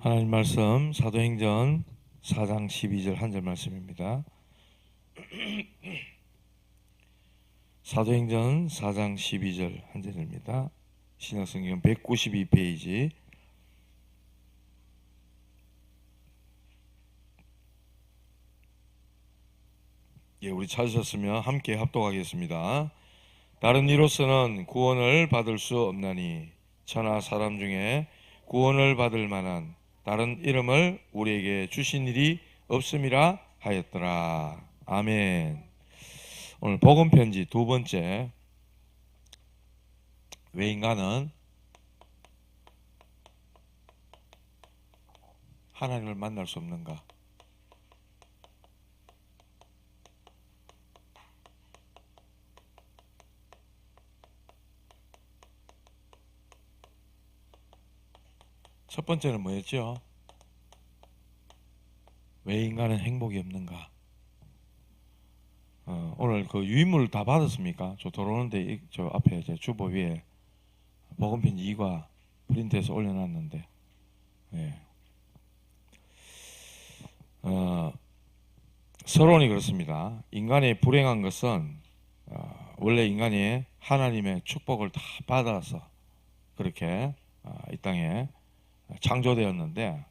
하나님 말씀 사도행전 4장 12절 한 절 말씀입니다. 사도행전 4장 12절 한 절입니다. 신약성경 192페이지. 우리 찾으셨으면 함께 합독하겠습니다. 다른 이로서는 구원을 받을 수 없나니 천하 사람 중에 구원을 받을 만한 다른 이름을 우리에게 주신 일이 없음이라 하였더라. 아멘. 오늘 복음 편지 두 번째, 왜 인간은 하나님을 만날 수 없는가? 첫 번째는 뭐였죠? 왜 인간은 행복이 없는가? 오늘 그 유인물 다 받았습니까? 저 들어오는데 저 앞에 제 주보 위에 복음편지 2과 프린트해서 올려놨는데, 서론이 그렇습니다. 인간의 불행한 것은 원래 인간이 하나님의 축복을 다 받아서 그렇게 이 땅에 창조되었는데,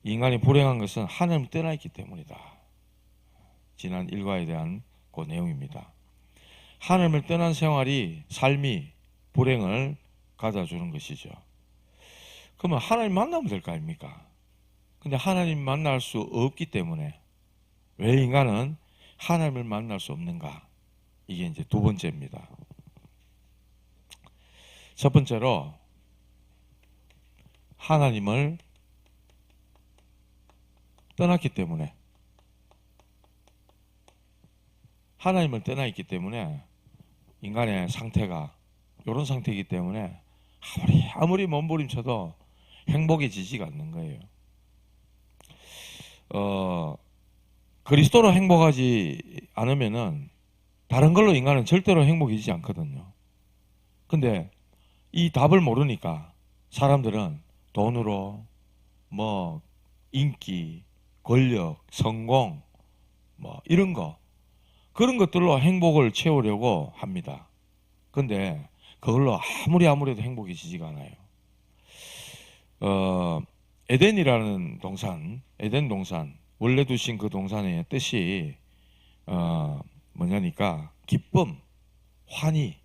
인간이 불행한 것은 하나님을 떠나 있기 때문이다. 지난 일과에 대한 그 내용입니다. 하나님을 떠난 생활이, 삶이 불행을 가져주는 것이죠. 그러면 하나님 만나면 될 거 아닙니까? 근데 하나님 만날 수 없기 때문에 왜 인간은 하나님을 만날 수 없는가? 이게 이제 두 번째입니다. 첫 번째로, 하나님을 떠났기 때문에, 하나님을 떠나 있기 때문에 인간의 상태가 이런 상태이기 때문에 아무리 몸부림쳐도 행복해지지가 않는 거예요. 그리스도로 행복하지 않으면은 다른 걸로 인간은 절대로 행복해지지 않거든요. 근데 이 답을 모르니까 사람들은 돈으로, 인기, 권력, 성공, 이런 거, 그런 것들로 행복을 채우려고 합니다. 근데 그걸로 아무리 해도 행복해지지가 않아요. 에덴이라는 동산, 에덴 동산, 원래 두신 그 동산의 뜻이 뭐냐니까 기쁨, 환희,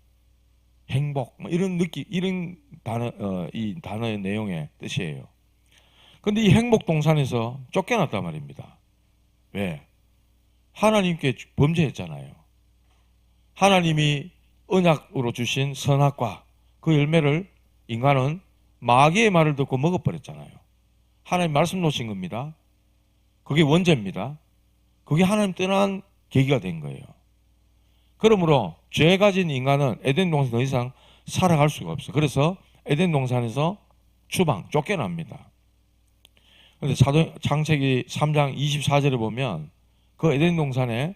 행복, 이런 느낌, 이런 단어, 이 단어의 내용의 뜻이에요. 근데 이 행복 동산에서 쫓겨났단 말입니다. 왜? 하나님께 범죄했잖아요. 하나님이 언약으로 주신 선악과 그 열매를 인간은 마귀의 말을 듣고 먹어버렸잖아요. 하나님 말씀 놓친 겁니다. 그게 원죄입니다. 그게 하나님 떠난 계기가 된 거예요. 그러므로 죄 가진 인간은 에덴 동산에 더 이상 살아갈 수가 없어요. 그래서 에덴 동산에서 쫓겨납니다. 그런데 창세기 3장 24절에 보면 그 에덴 동산에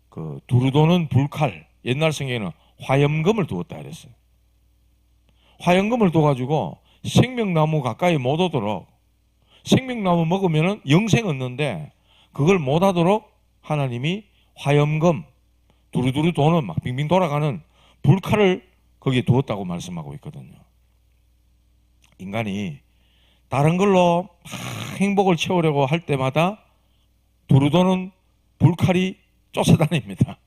그 두루도는 불칼, 옛날 성경에는 화염금을 두었다 그랬어요. 화염금을 둬가지고 생명나무 가까이 못 오도록, 생명나무 먹으면 영생 얻는데 그걸 못 하도록 하나님이 화염금, 두루두루 도는 막 빙빙 돌아가는 불칼을 거기에 두었다고 말씀하고 있거든요. 인간이 다른 걸로 행복을 채우려고 할 때마다 두루도는 불칼이 쫓아다닙니다.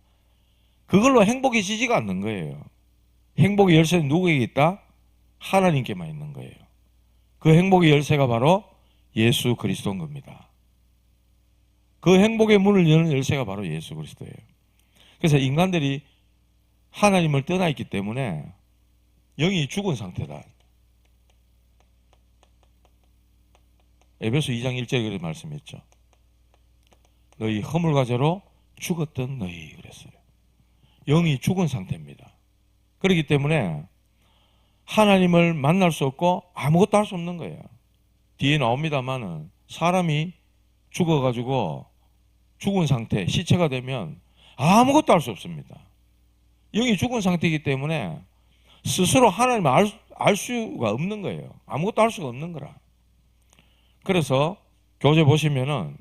그걸로 행복해지지가 않는 거예요. 행복의 열쇠는 누구에게 있다? 하나님께만 있는 거예요. 그 행복의 열쇠가 바로 예수 그리스도인 겁니다. 그 행복의 문을 여는 열쇠가 바로 예수 그리스도예요. 그래서 인간들이 하나님을 떠나 있기 때문에 영이 죽은 상태다. 에베소 2장 1절에 그렇게 말씀했죠. 너희 허물과 죄로 죽었던 너희, 그랬어요. 영이 죽은 상태입니다. 그렇기 때문에 하나님을 만날 수 없고 아무것도 할 수 없는 거예요. 뒤에 나옵니다만은 사람이 죽어가지고 죽은 상태, 시체가 되면 아무것도 할 수 없습니다. 영이 죽은 상태이기 때문에 스스로 하나님을 알 수가 없는 거예요. 아무것도 할 수가 없는 거라. 그래서 교재 보시면은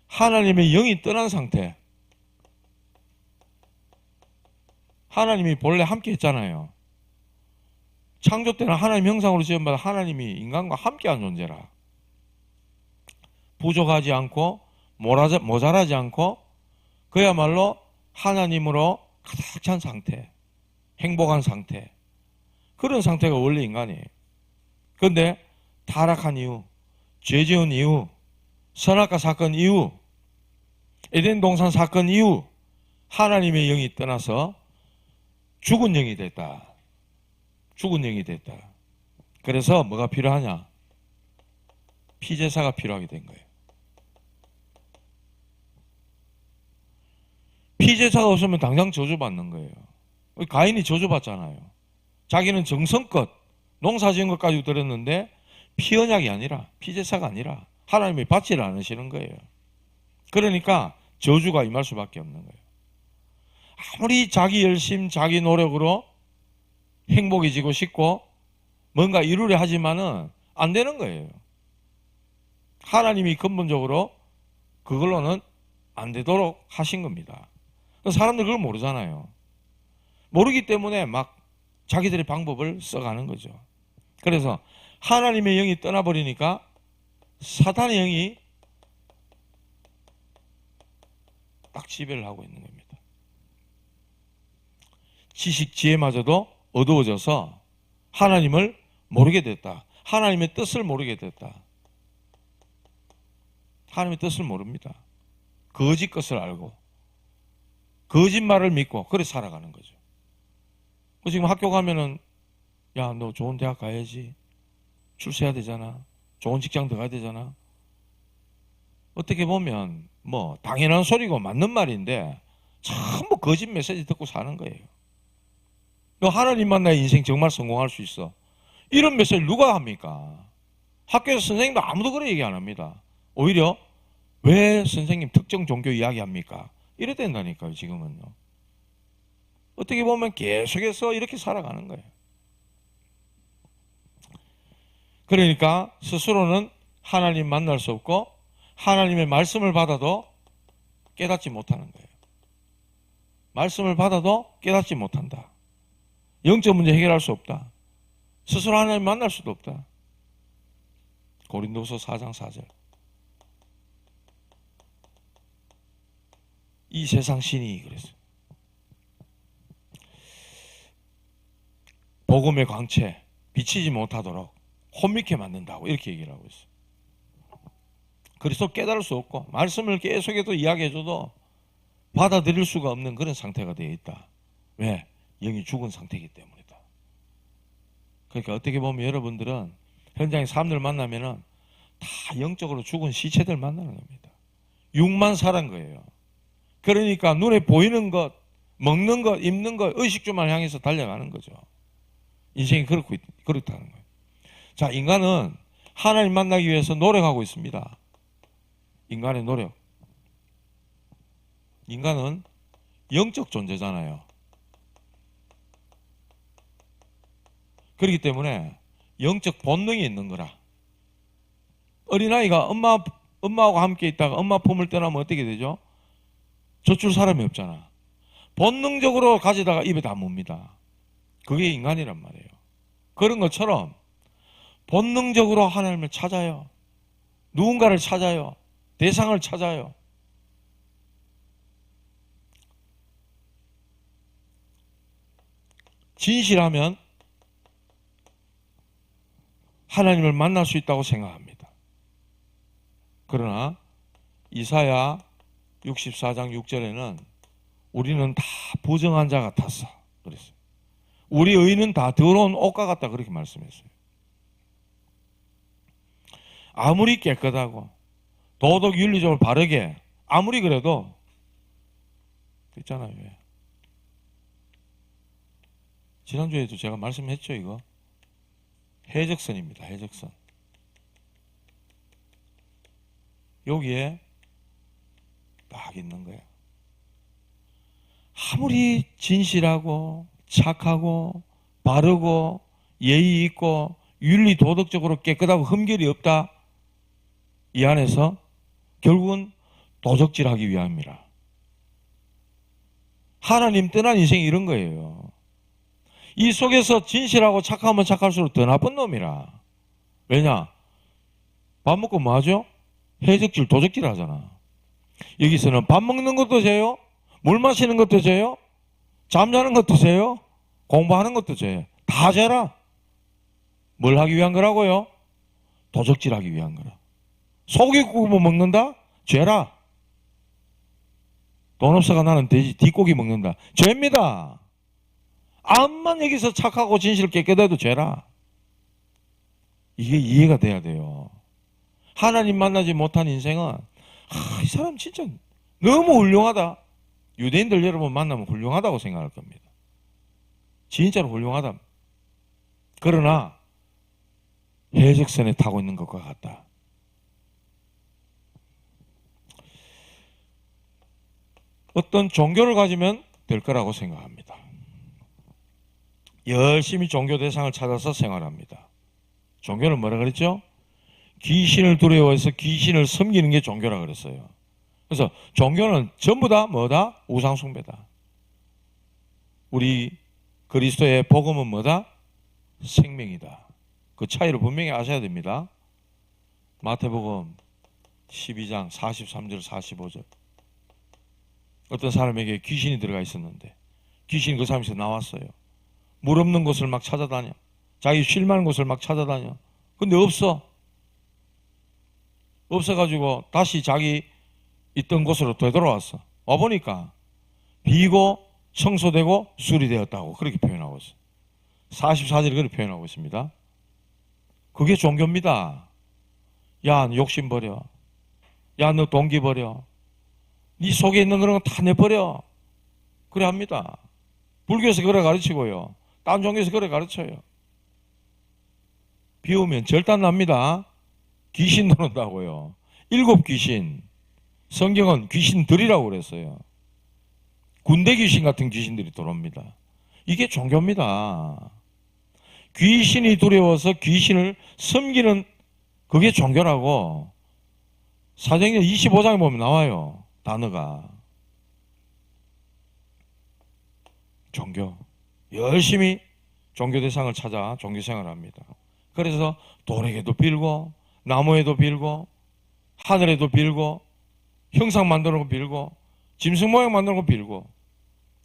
하나님의 영이 떠난 상태, 하나님이 본래 함께 했잖아요. 창조 때는 하나님 형상으로 지음받아 하나님이 인간과 함께한 존재라. 부족하지 않고 모자라지 않고 그야말로 하나님으로 가득 찬 상태, 행복한 상태, 그런 상태가 원래 인간이에요. 그런데 타락한 이후, 죄 지은 이후, 선악과 사건 이후, 에덴 동산 사건 이후 하나님의 영이 떠나서 죽은 영이 됐다. 죽은 영이 됐다. 그래서 뭐가 필요하냐? 피제사가 필요하게 된 거예요. 피제사가 없으면 당장 저주받는 거예요. 가인이 저주받잖아요. 자기는 정성껏 농사 지은 것 가지고 들었는데 피 언약이 아니라, 피제사가 아니라 하나님이 받지를 않으시는 거예요. 그러니까 저주가 임할 수밖에 없는 거예요. 아무리 자기 열심, 자기 노력으로 행복해지고 싶고 뭔가 이루려 하지만은 안 되는 거예요. 하나님이 근본적으로 그걸로는 안 되도록 하신 겁니다. 사람들 그걸 모르잖아요. 모르기 때문에 막 자기들의 방법을 써가는 거죠. 그래서 하나님의 영이 떠나버리니까 사탄의 영이 딱 지배를 하고 있는 겁니다. 지식, 지혜마저도 어두워져서 하나님을 모르게 됐다. 하나님의 뜻을 모르게 됐다. 하나님의 뜻을 모릅니다. 거짓 것을 알고 거짓말을 믿고 그래 살아가는 거죠. 지금 학교 가면은 야, 너 좋은 대학 가야지. 출세해야 되잖아. 좋은 직장 들어가야 되잖아. 어떻게 보면 뭐 당연한 소리고 맞는 말인데 전부 거짓 메시지 듣고 사는 거예요. 너 하나님 만나야 인생 정말 성공할 수 있어. 이런 메시지 누가 합니까? 학교에서 선생님도 아무도 그런 얘기 안 합니다. 오히려 왜 선생님 특정 종교 이야기합니까? 이래 된다니까요. 지금은요. 어떻게 보면 계속해서 이렇게 살아가는 거예요. 그러니까 스스로는 하나님 만날 수 없고 하나님의 말씀을 받아도 깨닫지 못하는 거예요. 말씀을 받아도 깨닫지 못한다. 영적 문제 해결할 수 없다. 스스로 하나님 만날 수도 없다. 고린도서 4장 4절. 이 세상 신이 그랬어요. 복음의 광채 비치지 못하도록 혼미케 만든다고 이렇게 얘기를 하고 있어요. 그래서 깨달을 수 없고 말씀을 계속해서 이야기해줘도 받아들일 수가 없는 그런 상태가 되어 있다. 왜? 영이 죽은 상태이기 때문이다. 그러니까 어떻게 보면 여러분들은 현장에 사람들 만나면은 다 영적으로 죽은 시체들 만나는 겁니다. 육만 살은 거예요. 그러니까 눈에 보이는 것, 먹는 것, 입는 것, 의식주만 향해서 달려가는 거죠. 인생이 그렇다는 거예요. 자, 인간은 하나님 만나기 위해서 노력하고 있습니다. 인간의 노력. 인간은 영적 존재잖아요. 그렇기 때문에 영적 본능이 있는 거라. 어린아이가 엄마하고 함께 있다가 엄마 품을 떠나면 어떻게 되죠? 젖줄 사람이 없잖아. 본능적으로 가져다가 입에 다 뭅니다. 그게 인간이란 말이에요. 그런 것처럼 본능적으로 하나님을 찾아요. 누군가를 찾아요. 대상을 찾아요. 진실하면 하나님을 만날 수 있다고 생각합니다. 그러나 이사야 64장 6절에는 우리는 다 부정한 자 같았어 그랬어요. 우리 의는 다 더러운 옷과 같다 그렇게 말씀했어요. 아무리 깨끗하고 도덕 윤리적으로 바르게 아무리 그래도 있잖아요. 왜? 지난주에도 제가 말씀했죠. 이거 해적선입니다. 해적선. 여기에 딱 있는 거예요. 아무리 진실하고 착하고 바르고 예의 있고 윤리 도덕적으로 깨끗하고 흠결이 없다. 이 안에서 결국은 도적질하기 위함이라. 하나님 떠난 인생이 이런 거예요. 이 속에서 진실하고 착하면 착할수록 더 나쁜 놈이라. 왜냐? 밥 먹고 뭐 하죠? 해적질, 도적질 하잖아. 여기서는 밥 먹는 것도 죄요, 물 마시는 것도 죄요, 잠자는 것도 죄요, 공부하는 것도 죄요. 다 죄라. 뭘 하기 위한 거라고요? 도적질 하기 위한 거라. 소고기 구워 먹는다? 죄라. 돈 없어가 나는 돼지 뒷고기 먹는다. 죄입니다. 암만 여기서 착하고 진실 깨끗해도 죄라. 이게 이해가 돼야 돼요. 하나님 만나지 못한 인생은 이 사람 진짜 너무 훌륭하다. 유대인들 여러분 만나면 훌륭하다고 생각할 겁니다. 진짜로 훌륭하다. 그러나 해적선에 타고 있는 것과 같다. 어떤 종교를 가지면 될 거라고 생각합니다. 열심히 종교 대상을 찾아서 생활합니다. 종교는 뭐라 그랬죠? 귀신을 두려워해서 귀신을 섬기는 게 종교라 그랬어요. 그래서 종교는 전부 다 뭐다? 우상숭배다. 우리 그리스도의 복음은 뭐다? 생명이다. 그 차이를 분명히 아셔야 됩니다. 마태복음 12장 43절 45절. 어떤 사람에게 귀신이 들어가 있었는데 귀신이 그 사람에서 나왔어요. 물 없는 곳을 막 찾아다녀. 자기 쉴 만한 곳을 막 찾아다녀. 근데 없어. 없어가지고 다시 자기 있던 곳으로 되돌아왔어. 와보니까 비고 청소되고 수리되었다고 그렇게 표현하고 있어요. 44절에 그렇게 표현하고 있습니다. 그게 종교입니다. 야, 너 욕심 버려. 야, 너 동기 버려. 네 속에 있는 그런 거 다 내버려. 그래 합니다. 불교에서 그래 가르치고요. 딴 종교에서 그래 가르쳐요. 비 오면 절단 납니다. 귀신 들어온다고요. 7 귀신. 성경은 귀신들이라고 그랬어요. 군대 귀신 같은 귀신들이 들어옵니다. 이게 종교입니다. 귀신이 두려워서 귀신을 섬기는 그게 종교라고 사도행전 25장에 보면 나와요. 단어가. 종교. 열심히 종교 대상을 찾아 종교 생활을 합니다. 그래서 돌에게도 빌고 나무에도 빌고 하늘에도 빌고 형상 만드는 거 빌고 짐승 모양 만드는 거 빌고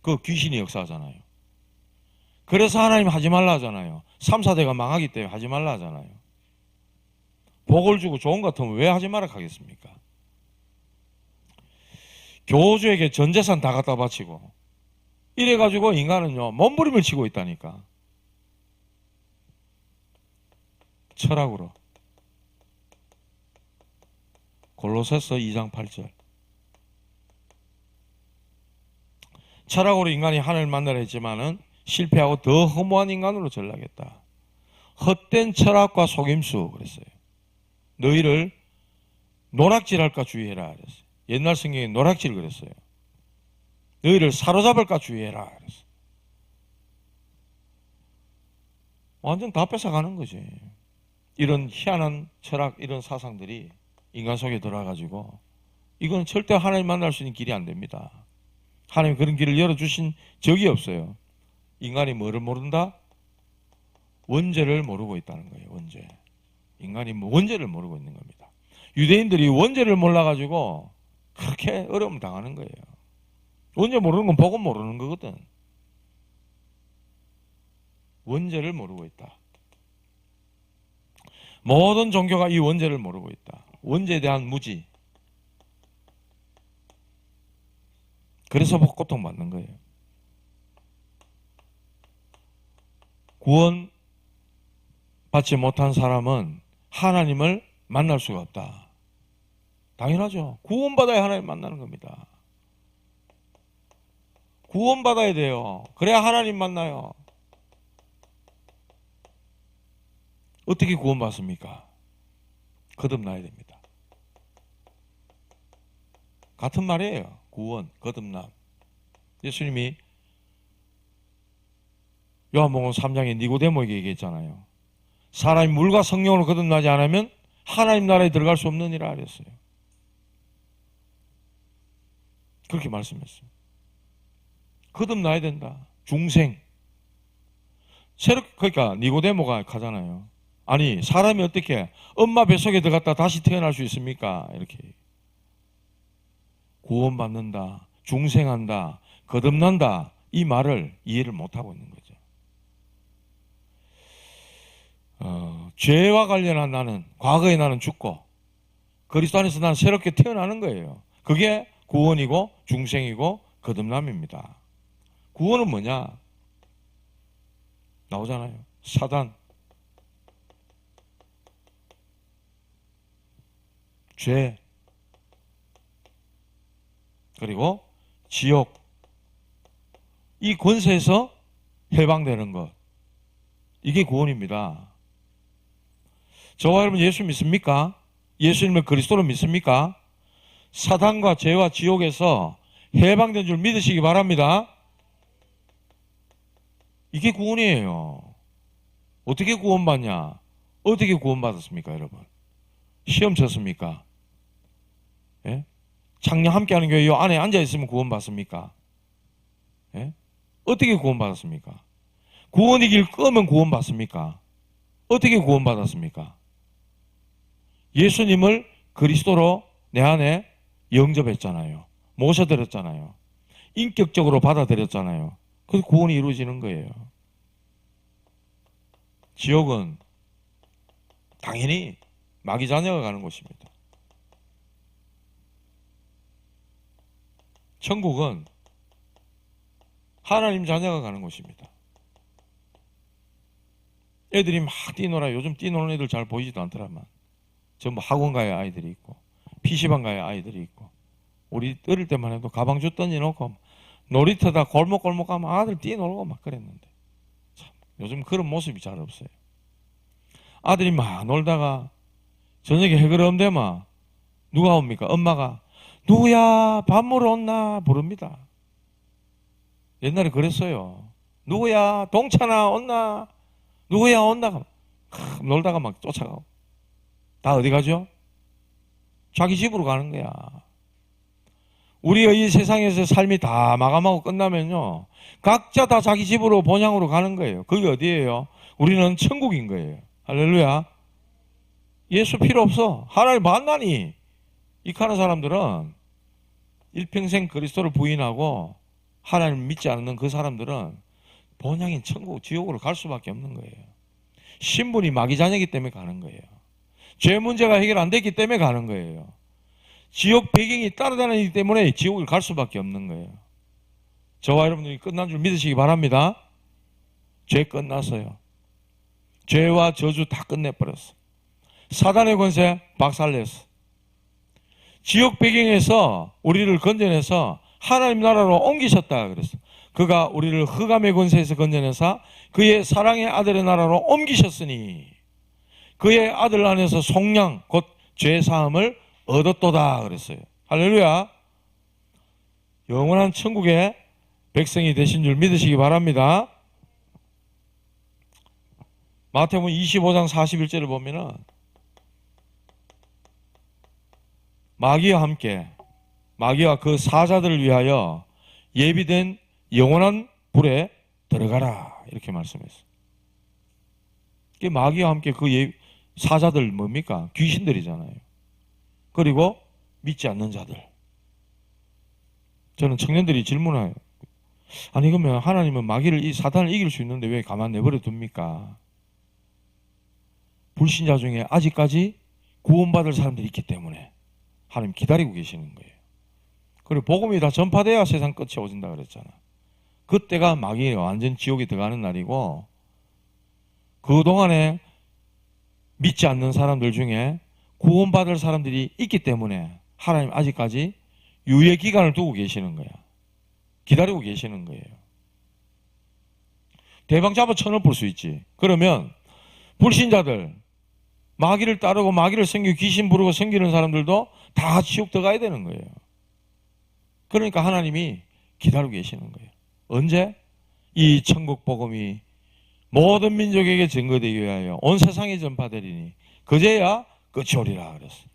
그 귀신이 역사하잖아요. 그래서 하나님 하지 말라 하잖아요. 3, 4대가 망하기 때문에 하지 말라 하잖아요. 복을 주고 좋은 것 같으면 왜 하지 말라 하겠습니까? 교주에게 전 재산 다 갖다 바치고 이래가지고 인간은요 몸부림을 치고 있다니까. 철학으로. 골로새서 2장 8절. 철학으로 인간이 하나님을 만나려 했지만은 실패하고 더 허무한 인간으로 전락했다. 헛된 철학과 속임수 그랬어요. 너희를 노락질할까 주의해라 그랬어요. 옛날 성경에 노락질 그랬어요. 너희를 사로잡을까 주의해라 그랬어요. 완전 다 뺏어가는 거지. 이런 희한한 철학, 이런 사상들이 인간 속에 들어와가지고 이건 절대 하나님 만날 수 있는 길이 안 됩니다. 하나님 그런 길을 열어주신 적이 없어요. 인간이 뭐를 모른다? 원죄를 모르고 있다는 거예요. 원죄. 인간이 원죄를 모르고 있는 겁니다. 유대인들이 원죄를 몰라가지고 그렇게 어려움 당하는 거예요. 원죄 모르는 건 복음 모르는 거거든. 원죄를 모르고 있다. 모든 종교가 이 원죄를 모르고 있다. 원죄에 대한 무지. 그래서 고통받는 거예요. 구원 받지 못한 사람은 하나님을 만날 수가 없다. 당연하죠. 구원받아야 하나님 만나는 겁니다. 구원받아야 돼요. 그래야 하나님 만나요. 어떻게 구원받습니까? 거듭나야 됩니다. 같은 말이에요. 구원, 거듭남. 예수님이 요한복음 3장에 니고데모에게 얘기했잖아요. 사람이 물과 성령으로 거듭나지 않으면 하나님 나라에 들어갈 수 없는 이라 그랬어요. 그렇게 말씀했어요. 거듭나야 된다. 중생. 새롭게, 그러니까 니고데모가 가잖아요. 아니, 사람이 어떻게 엄마 뱃속에 들어갔다 다시 태어날 수 있습니까? 이렇게. 구원받는다, 중생한다, 거듭난다, 이 말을 이해를 못하고 있는 거죠. 죄와 관련한 나는, 과거에 나는 죽고 그리스도 안에서 나는 새롭게 태어나는 거예요. 그게 구원이고 중생이고 거듭남입니다. 구원은 뭐냐? 나오잖아요. 사단, 죄, 그리고 지옥, 이 권세에서 해방되는 것, 이게 구원입니다. 저와 여러분 예수 믿습니까? 예수님을 그리스도로 믿습니까? 사단과 죄와 지옥에서 해방된 줄 믿으시기 바랍니다. 이게 구원이에요. 어떻게 구원받냐? 어떻게 구원받았습니까, 여러분? 시험 쳤습니까? 예? 창녕 함께하는 교회 이 안에 앉아있으면 구원받습니까? 예? 어떻게 구원받았습니까? 구원의 길 끄면 구원받습니까? 어떻게 구원받았습니까? 예수님을 그리스도로 내 안에 영접했잖아요. 모셔드렸잖아요. 인격적으로 받아들였잖아요. 그래서 구원이 이루어지는 거예요. 지옥은 당연히 마귀 자녀가 가는 곳입니다. 천국은 하나님 자녀가 가는 곳입니다. 애들이 막 뛰놀아요. 요즘 뛰노는 애들 잘 보이지도 않더라만. 전부 학원 가야 아이들이 있고 PC방 가야 아이들이 있고, 우리 어릴 때만 해도 가방주 던져놓고 놀이터다 골목골목 가면 아들 뛰놀고 막 그랬는데, 참 요즘 그런 모습이 잘 없어요. 아들이 막 놀다가 저녁에 해그럼 되면 누가 옵니까? 엄마가 누구야 밥 먹으러 온나 부릅니다. 옛날에 그랬어요. 누구야 동찬아 온나, 누구야 온나, 놀다가 막 쫓아가고. 다 어디 가죠? 자기 집으로 가는 거야. 우리의 이 세상에서 삶이 다 마감하고 끝나면요, 각자 다 자기 집으로 본향으로 가는 거예요. 그게 어디예요? 우리는 천국인 거예요. 할렐루야. 예수 필요 없어. 하나님 만나니 이카는 사람들은 일평생 그리스도를 부인하고 하나님 믿지 않는 그 사람들은 본향인 천국, 지옥으로 갈 수밖에 없는 거예요. 신분이 마귀 자녀이기 때문에 가는 거예요. 죄 문제가 해결 안 됐기 때문에 가는 거예요. 지옥 배경이 따라다니기 때문에 지옥을 갈 수밖에 없는 거예요. 저와 여러분들이 끝난 줄 믿으시기 바랍니다. 죄 끝났어요. 죄와 저주 다 끝내버렸어. 사단의 권세 박살냈어. 지옥 배경에서 우리를 건져내서 하나님 나라로 옮기셨다 그랬어. 그가 우리를 흑암의 권세에서 건져내사 그의 사랑의 아들의 나라로 옮기셨으니 그의 아들 안에서 속량 곧 죄사함을 얻었도다 그랬어요. 할렐루야. 영원한 천국의 백성이 되신 줄 믿으시기 바랍니다. 마태복음 25장 41절을 보면은 마귀와 함께, 마귀와 그 사자들을 위하여 예비된 영원한 불에 들어가라 이렇게 말씀했어요. 마귀와 함께 그 사자들 뭡니까? 귀신들이잖아요. 그리고 믿지 않는 자들. 저는 청년들이 질문해요. 아니 그러면 하나님은 마귀를, 이 사단을 이길 수 있는데 왜 가만 내버려 둡니까? 불신자 중에 아직까지 구원받을 사람들이 있기 때문에 하나님 기다리고 계시는 거예요. 그리고 복음이 다 전파돼야 세상 끝이 오진다 그랬잖아. 그때가 마귀가 완전 지옥에 들어가는 날이고, 그동안에 믿지 않는 사람들 중에 구원받을 사람들이 있기 때문에 하나님 아직까지 유예 기간을 두고 계시는 거야. 기다리고 계시는 거예요. 대방 잡아 쳐넣을 수 있지. 그러면 불신자들, 마귀를 따르고 마귀를 섬기고 귀신 부르고 섬기는 사람들도 다 지옥 들어가야 되는 거예요. 그러니까 하나님이 기다리고 계시는 거예요. 언제? 이 천국 복음이 모든 민족에게 증거되기 위하여 온 세상에 전파되리니 그제야 끝이 오리라 그랬어.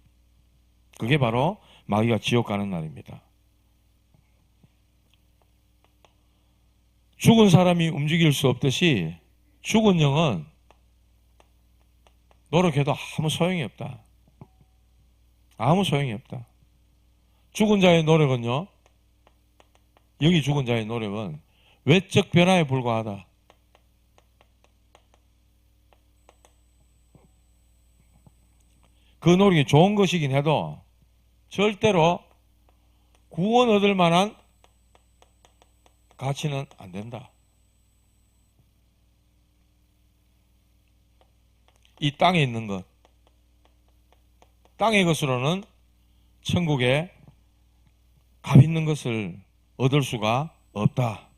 그게 바로 마귀가 지옥 가는 날입니다. 죽은 사람이 움직일 수 없듯이 죽은 영은 노력해도 아무 소용이 없다. 아무 소용이 없다. 죽은 자의 노력은요, 여기 죽은 자의 노력은 외적 변화에 불과하다. 그 노력이 좋은 것이긴 해도 절대로 구원 얻을 만한 가치는 안 된다. 이 땅에 있는 것, 땅의 것으로는 천국에 값 있는 것을 얻을 수가 없다.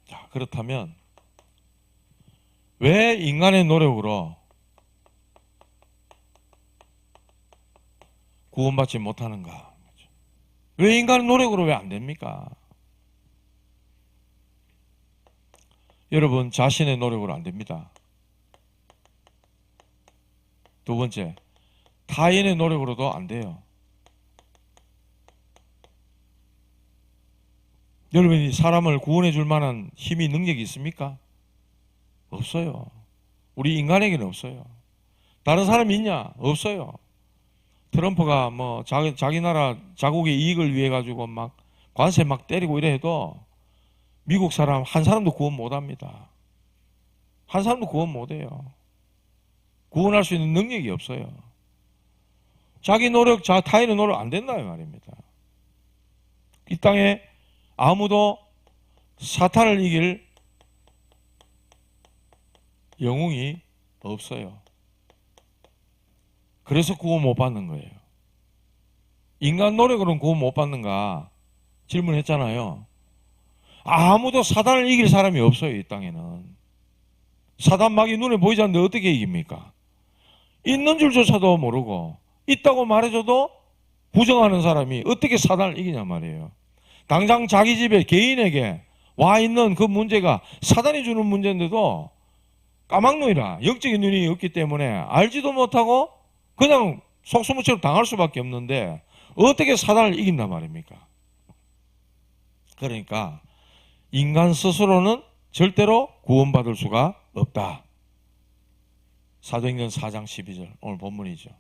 자, 그렇다면 왜 인간의 노력으로 구원받지 못하는가? 왜 인간의 노력으로 왜 안 됩니까? 여러분, 자신의 노력으로 안 됩니다. 두 번째, 타인의 노력으로도 안 돼요. 여러분이 사람을 구원해 줄 만한 힘이, 능력이 있습니까? 없어요. 우리 인간에게는 없어요. 다른 사람이 있냐? 없어요. 트럼프가 뭐 자기 나라 자국의 이익을 위해 가지고 막 관세 막 때리고 이래 해도 미국 사람 한 사람도 구원 못 합니다. 한 사람도 구원 못 해요. 구원할 수 있는 능력이 없어요. 자기 노력, 타인의 노력 안 된다 이 말입니다. 이 땅에 아무도 사탄을 이길 영웅이 없어요. 그래서 구원 못 받는 거예요. 인간 노력으로는 구원 못 받는가 질문했잖아요. 아무도 사단을 이길 사람이 없어요. 이 땅에는. 사단 막이 눈에 보이지 않는데 어떻게 이깁니까? 있는 줄조차도 모르고 있다고 말해줘도 부정하는 사람이 어떻게 사단을 이기냐 말이에요. 당장 자기 집에 개인에게 와 있는 그 문제가 사단이 주는 문제인데도 까막눈이라 영적인 눈이 없기 때문에 알지도 못하고 그냥 속수무처럼 당할 수밖에 없는데 어떻게 사단을 이긴단 말입니까? 그러니까 인간 스스로는 절대로 구원받을 수가 없다. 사도행전 4장 12절 오늘 본문이죠.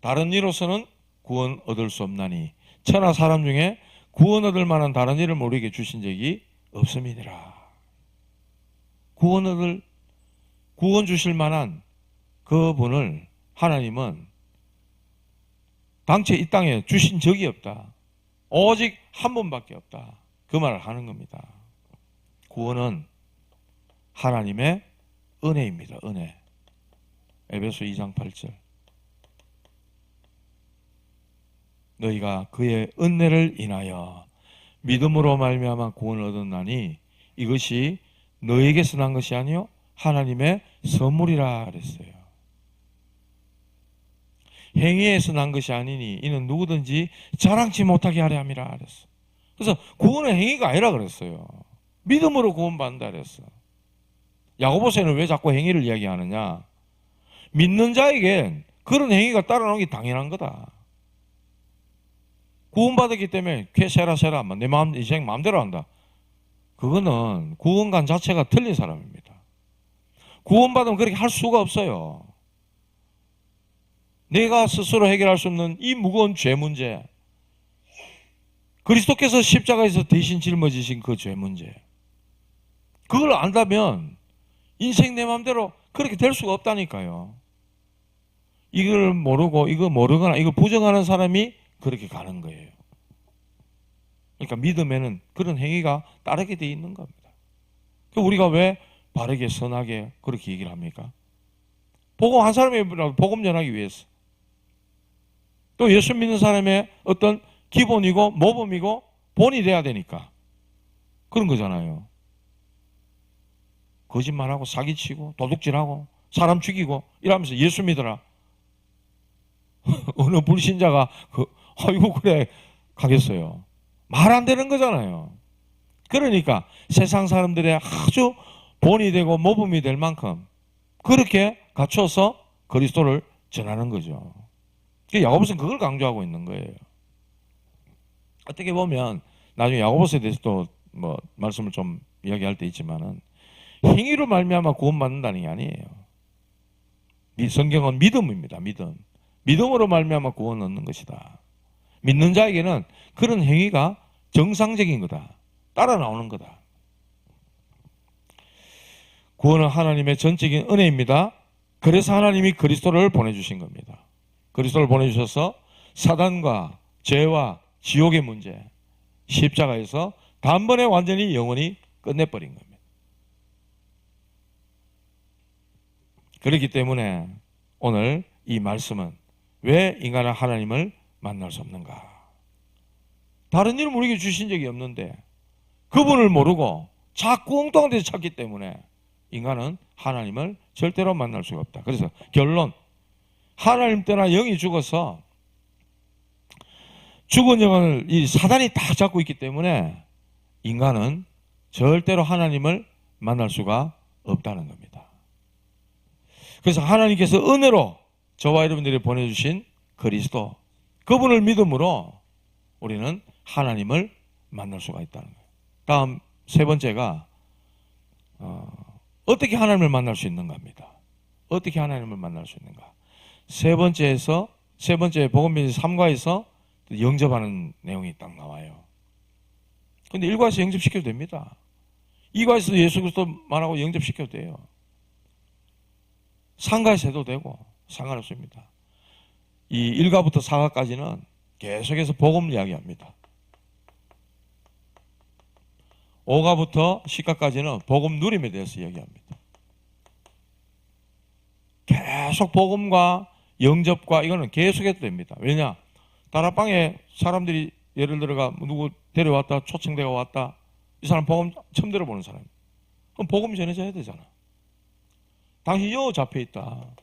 다른 이로서는 구원 얻을 수 없나니 천하 사람 중에 구원 얻을 만한 다른 일을 우리에게 주신 적이 없음이니라. 구원 주실 만한 그분을 하나님은 당최 이 땅에 주신 적이 없다. 오직 한 분밖에 없다. 그 말을 하는 겁니다. 구원은 하나님의 은혜입니다. 은혜. 에베소 2장 8절. 너희가 그의 은혜를 인하여 믿음으로 말미암아 구원을 얻었나니 이것이 너에게서 난 것이 아니요 하나님의 선물이라 그랬어요. 행위에서 난 것이 아니니 이는 누구든지 자랑치 못하게 하려 함이라 그랬어. 그래서 구원은 행위가 아니라 그랬어요. 믿음으로 구원받는다 그랬어. 야고보서에는 왜 자꾸 행위를 이야기하느냐? 믿는 자에겐 그런 행위가 따라오는 게 당연한 거다. 구원받았기 때문에 세라 내 마음 인생 마음대로 한다. 그거는 구원관 자체가 틀린 사람입니다. 구원받으면 그렇게 할 수가 없어요. 내가 스스로 해결할 수 없는 이 무거운 죄 문제, 그리스도께서 십자가에서 대신 짊어지신 그 죄 문제, 그걸 안다면 인생 내 마음대로 그렇게 될 수가 없다니까요. 이걸 모르고 이거 모르거나 이거 부정하는 사람이 그렇게 가는 거예요. 그러니까 믿음에는 그런 행위가 따르게 돼 있는 겁니다. 우리가 왜 바르게 선하게 그렇게 얘기를 합니까? 복음 한 사람이라도 복음 전하기 위해서. 또 예수 믿는 사람의 어떤 기본이고 모범이고 본이 돼야 되니까 그런 거잖아요. 거짓말하고 사기치고 도둑질하고 사람 죽이고 이러면서 예수 믿어라. 어느 불신자가 아이고 그래 가겠어요. 말 안 되는 거잖아요. 그러니까 세상 사람들의 아주 본이 되고 모범이 될 만큼 그렇게 갖춰서 그리스도를 전하는 거죠. 야고보서는 그걸 강조하고 있는 거예요. 어떻게 보면 나중에 야고보서에 대해서 또 뭐 말씀을 좀 이야기할 때 있지만은 행위로 말미암아 구원받는다는 게 아니에요. 이 성경은 믿음입니다. 믿음으로 말미암아 구원 얻는 것이다. 믿는 자에게는 그런 행위가 정상적인 거다. 따라 나오는 거다. 구원은 하나님의 전적인 은혜입니다. 그래서 하나님이 그리스도를 보내주신 겁니다. 그리스도를 보내주셔서 사단과 죄와 지옥의 문제, 십자가에서 단번에 완전히 영원히 끝내버린 겁니다. 그렇기 때문에 오늘 이 말씀은 왜 인간은 하나님을 만날 수 없는가? 다른 이름 우리에게 주신 적이 없는데 그분을 모르고 자꾸 엉뚱한 데서 찾기 때문에 인간은 하나님을 절대로 만날 수가 없다. 그래서 결론, 하나님 떠나 영이 죽어서 죽은 영을 이 사단이 다 잡고 있기 때문에 인간은 절대로 하나님을 만날 수가 없다는 겁니다. 그래서 하나님께서 은혜로 저와 여러분들이 보내주신 그리스도, 그분을 믿음으로 우리는 하나님을 만날 수가 있다는 거예요. 다음 세 번째가 어떻게 하나님을 만날 수 있는가 합니다. 어떻게 하나님을 만날 수 있는가. 세 번째 복음편지 3과에서 영접하는 내용이 딱 나와요. 근데 1과에서 영접시켜도 됩니다. 2과에서 예수 그리스도 말하고 영접시켜도 돼요. 3과에서 해도 되고 상관없습니다. 이 1과부터 4과까지는 계속해서 복음을 이야기합니다. 5과부터 10과까지는 복음 누림에 대해서 이야기합니다. 계속 복음과 영접과 이거는 계속해도 됩니다. 왜냐? 다락방에 사람들이 예를 들어가 누구 데려왔다, 초청대가 왔다. 이 사람 복음 처음 들어보는 사람. 그럼 복음 전해져야 되잖아. 당신 여 잡혀 있다.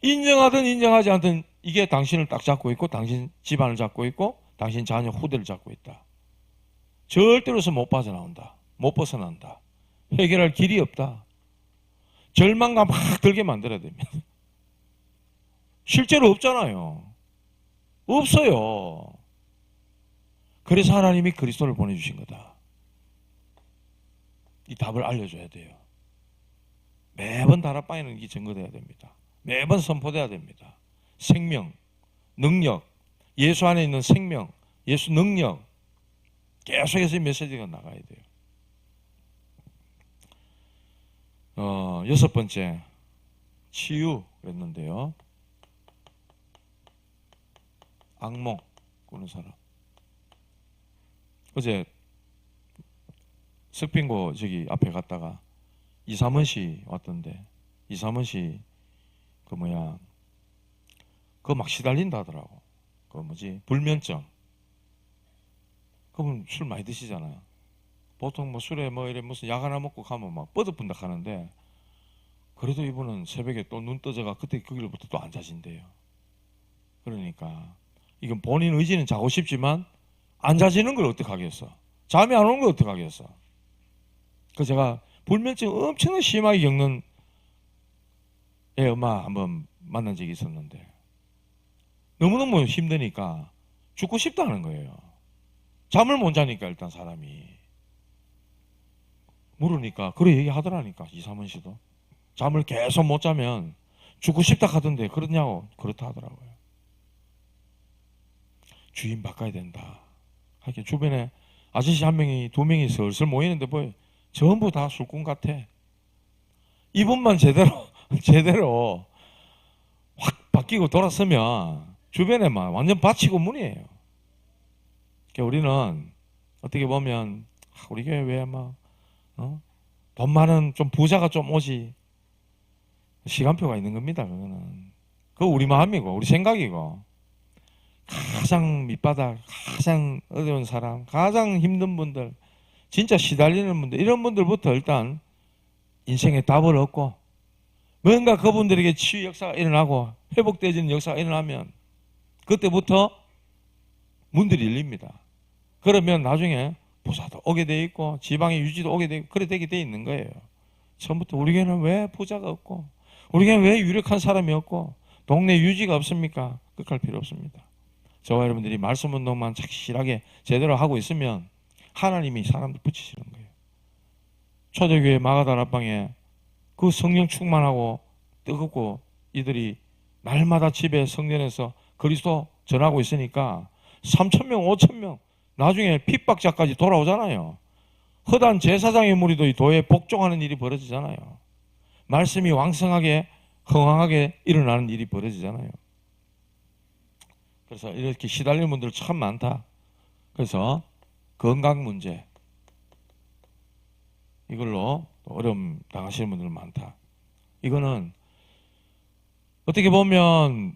인정하든 인정하지 않든 이게 당신을 딱 잡고 있고 당신 집안을 잡고 있고 당신 자녀 후대를 잡고 있다. 절대로서 못 빠져나온다. 못 벗어난다. 해결할 길이 없다. 절망감 막 들게 만들어야 됩니다. 실제로 없잖아요. 없어요. 그래서 하나님이 그리스도를 보내주신 거다. 이 답을 알려줘야 돼요. 매번 다락방에는 이게 증거돼야 됩니다. 매번 선포돼야 됩니다. 생명, 능력, 예수 안에 있는 생명, 예수 능력, 계속해서 이 메시지가 나가야 돼요. 여섯 번째, 치유 그랬는데요. 악몽 꾸는 사람. 어제 석빙고 저기 앞에 갔다가 이삼원 씨 왔던데, 이삼원 씨 그거 막 시달린다 하더라고. 불면증. 그분 술 많이 드시잖아요. 보통 술에 이래 무슨 약 하나 먹고 가면 막 뻗어분다 하는데, 그래도 이분은 새벽에 또 눈 떠져가 그때 그 길부터 또 안 자진대요. 그러니까 이건 본인 의지는 자고 싶지만 안 자지는 걸 어떡하겠어. 잠이 안 오는 걸 어떡하겠어. 그래서 제가 불면증 엄청나게 심하게 겪는 애 엄마 한번 만난 적이 있었는데 너무너무 힘드니까 죽고 싶다는 거예요. 잠을 못 자니까 일단 사람이. 물으니까 그래 얘기하더라니까. 이삼원 씨도 잠을 계속 못 자면 죽고 싶다 하던데 그러냐고. 그렇다 하더라고요. 주인 바꿔야 된다. 하여튼 주변에 아저씨 한 명이 두 명이 슬슬 모이는데 뭐 전부 다 술꾼 같아. 이분만 제대로 확 바뀌고 돌았으면 주변에 막 완전 바치고 문이에요. 그러니까 우리는 어떻게 보면 우리 교회 왜 막 돈 많은 좀 부자가 좀 오지, 시간표가 있는 겁니다. 그거는 그거 우리 마음이고 우리 생각이고, 가장 밑바닥, 가장 어려운 사람, 가장 힘든 분들, 진짜 시달리는 분들, 이런 분들부터 일단 인생의 답을 얻고 뭔가 그분들에게 치유 역사가 일어나고 회복되어지는 역사가 일어나면 그때부터 문들이 열립니다. 그러면 나중에 부자도 오게 돼 있고 지방의 유지도 오게 돼 있고 그래 되게 돼 있는 거예요. 처음부터 우리 교회는 왜 부자가 없고 우리 교회는 왜 유력한 사람이 없고 동네 유지가 없습니까? 그럴 필요 없습니다. 저와 여러분들이 말씀 운동만 착실하게 제대로 하고 있으면 하나님이 사람들 붙이시는 거예요. 초대교회 마가다락방에 그 성령 충만하고 뜨겁고 이들이 날마다 집에 성전에서 그리스도 전하고 있으니까 3,000명, 5,000명 나중에 핍박자까지 돌아오잖아요. 허단 제사장의 무리도 이 도에 복종하는 일이 벌어지잖아요. 말씀이 왕성하게 흥황하게 일어나는 일이 벌어지잖아요. 그래서 이렇게 시달리는 분들 참 많다. 그래서 건강 문제 이걸로 어려움 당하시는 분들 많다. 이거는 어떻게 보면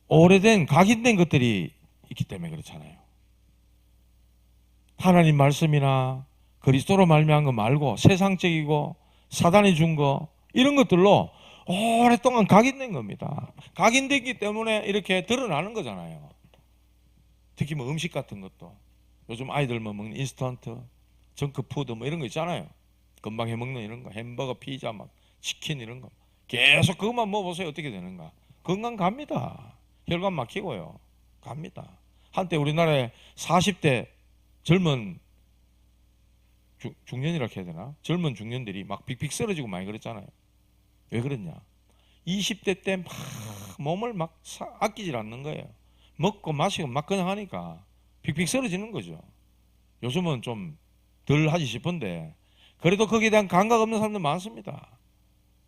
오래된 각인된 것들이 있기 때문에 그렇잖아요. 하나님 말씀이나 그리스도로 말미암은 거 말고 세상적이고 사단이 준 거 이런 것들로 오랫동안 각인된 겁니다. 각인됐기 때문에 이렇게 드러나는 거잖아요. 특히 뭐 음식 같은 것도 요즘 아이들 뭐 먹는 인스턴트, 정크푸드 뭐 이런 거 있잖아요. 금방 해먹는 이런 거, 햄버거, 피자, 막 치킨 이런 거 계속 그것만 먹어보세요. 어떻게 되는가? 건강 갑니다. 혈관 막히고요. 갑니다. 한때 우리나라에 40대 젊은 중년이라 해야 되나? 젊은 중년들이 막 빅빅 쓰러지고 많이 그랬잖아요. 왜 그랬냐? 20대 때 막 몸을 막 아끼질 않는 거예요. 먹고 마시고 막 그냥 하니까 빅빅 쓰러지는 거죠. 요즘은 좀 덜 하지 싶은데 그래도 거기에 대한 감각 없는 사람들 많습니다.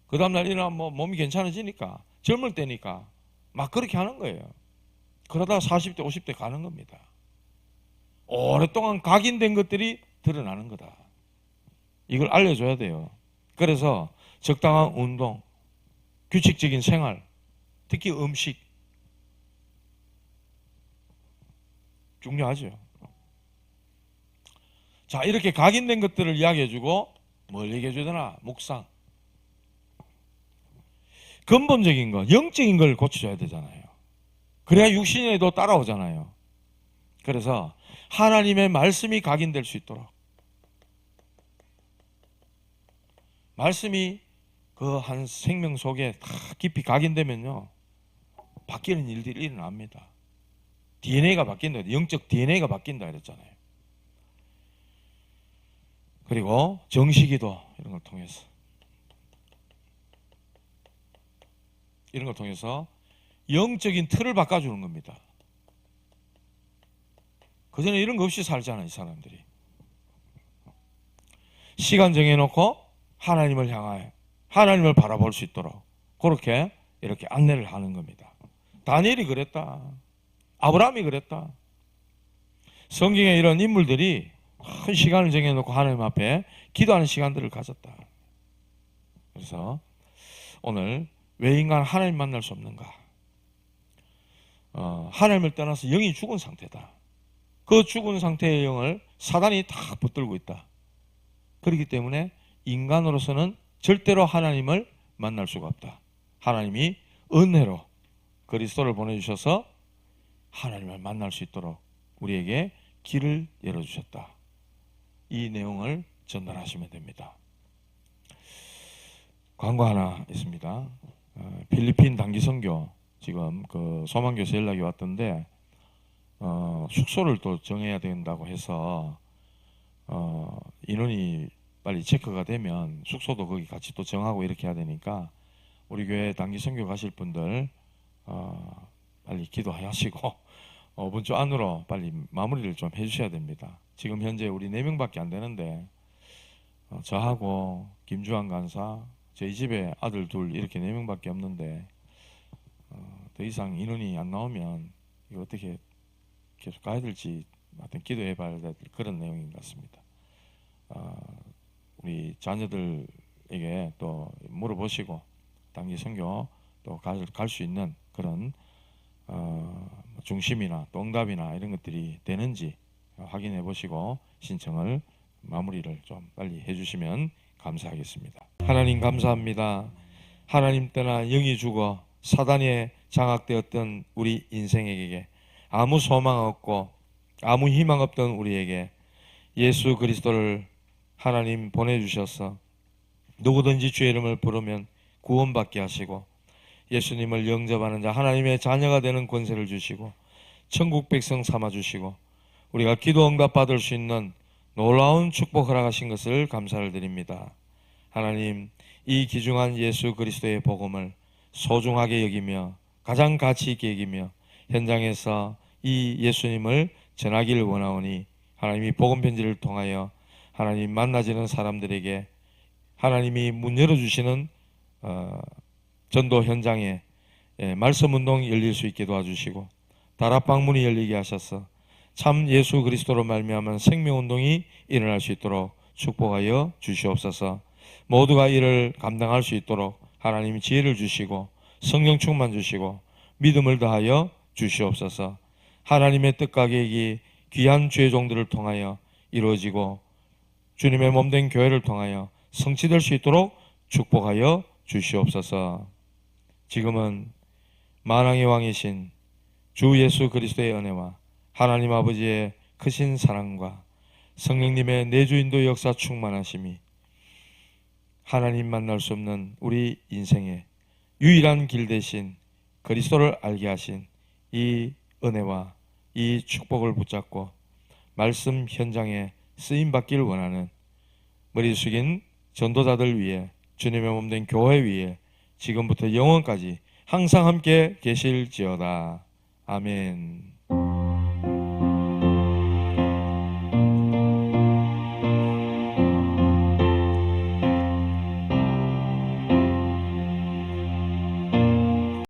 그 다음날 일어나면 뭐 몸이 괜찮아지니까 젊을 때니까 막 그렇게 하는 거예요. 그러다가 40대 50대 가는 겁니다. 오랫동안 각인된 것들이 드러나는 거다. 이걸 알려줘야 돼요. 그래서 적당한 운동, 규칙적인 생활, 특히 음식 중요하죠. 자, 이렇게 각인된 것들을 이야기해주고 뭘 얘기해줘야 되나? 묵상. 근본적인 거, 영적인 걸 고쳐줘야 되잖아요. 그래야 육신에도 따라오잖아요. 그래서 하나님의 말씀이 각인될 수 있도록 말씀이 그 한 생명 속에 다 깊이 각인되면요 바뀌는 일들이 일어납니다. DNA가 바뀐다. 영적 DNA가 바뀐다 그랬잖아요. 그리고 정식기도 이런 걸 통해서 영적인 틀을 바꿔주는 겁니다. 그전에 이런 거 없이 살잖아요. 이 사람들이. 시간 정해놓고 하나님을 향하여 하나님을 바라볼 수 있도록 그렇게 이렇게 안내를 하는 겁니다. 다니엘이 그랬다. 아브라함이 그랬다. 성경에 이런 인물들이 큰 시간을 정해놓고 하나님 앞에 기도하는 시간들을 가졌다. 그래서 오늘 왜 인간 하나님 만날 수 없는가? 하나님을 떠나서 영이 죽은 상태다. 그 죽은 상태의 영을 사단이 다 붙들고 있다. 그렇기 때문에 인간으로서는 절대로 하나님을 만날 수가 없다. 하나님이 은혜로 그리스도를 보내주셔서 하나님을 만날 수 있도록 우리에게 길을 열어주셨다. 이 내용을 전달하시면 됩니다. 광고 하나 있습니다. 필리핀 단기 선교 지금 그 소망교에서 연락이 왔던데 숙소를 또 정해야 된다고 해서 인원이 빨리 체크가 되면 숙소도 거기 같이 또 정하고 이렇게 해야 되니까 우리 교회 단기 선교 가실 분들 빨리 기도하시고 5분 주 안으로 빨리 마무리를 좀 해주셔야 됩니다. 지금 현재 우리 4명밖에 안 되는데 저하고 김주환 간사 저희 집에 아들 둘 이렇게 4명밖에 없는데 더 이상 인원이 안 나오면 이거 어떻게 계속 가야 될지 하여튼 기도해 봐야 될 그런 내용인 것 같습니다. 우리 자녀들에게 또 물어보시고 단기 선교 또 갈 수 있는 그런 중심이나 또 응답이나 이런 것들이 되는지 확인해 보시고 신청을 마무리를 좀 빨리 해주시면 감사하겠습니다. 하나님 감사합니다. 하나님 떠나 영이 죽어 사단에 장악되었던 우리 인생에게 아무 소망 없고 아무 희망 없던 우리에게 예수 그리스도를 하나님 보내주셔서 누구든지 주의 이름을 부르면 구원받게 하시고 예수님을 영접하는 자 하나님의 자녀가 되는 권세를 주시고 천국 백성 삼아주시고 우리가 기도 응답 받을 수 있는 놀라운 축복 허락하신 것을 감사를 드립니다. 하나님, 이 귀중한 예수 그리스도의 복음을 소중하게 여기며 가장 가치 있게 여기며 현장에서 이 예수님을 전하기를 원하오니 하나님이 복음 편지를 통하여 하나님 만나지는 사람들에게 하나님이 문 열어주시는 전도 현장에 말씀 운동이 열릴 수 있게 도와주시고 다락방 문이 열리게 하셔서 참 예수 그리스도로 말미암은 생명운동이 일어날 수 있도록 축복하여 주시옵소서. 모두가 이를 감당할 수 있도록 하나님이 지혜를 주시고 성령 충만 주시고 믿음을 더하여 주시옵소서. 하나님의 뜻과 계획이 귀한 주의 종들을 통하여 이루어지고 주님의 몸된 교회를 통하여 성취될 수 있도록 축복하여 주시옵소서. 지금은 만왕의 왕이신 주 예수 그리스도의 은혜와 하나님 아버지의 크신 사랑과 성령님의 내주인도 역사 충만하심이 하나님 만날 수 없는 우리 인생의 유일한 길 대신 그리스도를 알게 하신 이 은혜와 이 축복을 붙잡고 말씀 현장에 쓰임받기를 원하는 머리 숙인 전도자들 위해 주님의 몸된 교회 위에 지금부터 영원까지 항상 함께 계실지어다. 아멘.